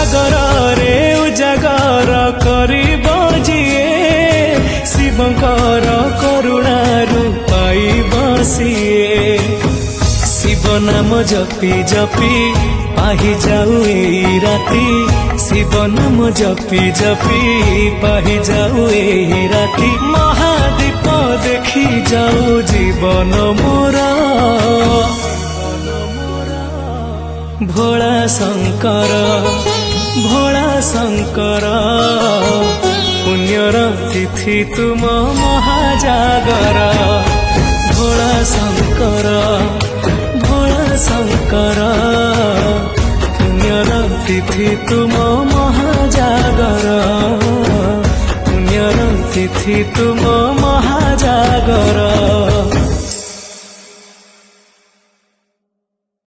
ସାଗରରେ ଉଜାଗର କରିବ ଯିଏ ଶିବଙ୍କର କରୁଣାରୁ ପାଇବ ସିଏ। ଶିବ ନାମ ଜପି ଜପି ପାହି ଯାଉ ଏଇ ରାତି, ଶିବ ନାମ ଜପି ଜପି ପାହି ଯାଉ ଏଇ ରାତି। ମହାଦୀପ ଦେଖି ଯାଉ ଜୀବନ ମୋର, ଭୋଳା ଶଙ୍କର ଭୋଳା ଶଙ୍କର। ପୁଣ୍ୟର ତିଥି ତୁମ ମହାଜାଗର, ଭୋଳା ଶଙ୍କର ଭୋଳା ଶଙ୍କର। ପୁଣ୍ୟର ତିଥି ତୁମ ମହାଜାଗର, ପୁଣ୍ୟର ତିଥି ତୁମ ମହାଜାଗର।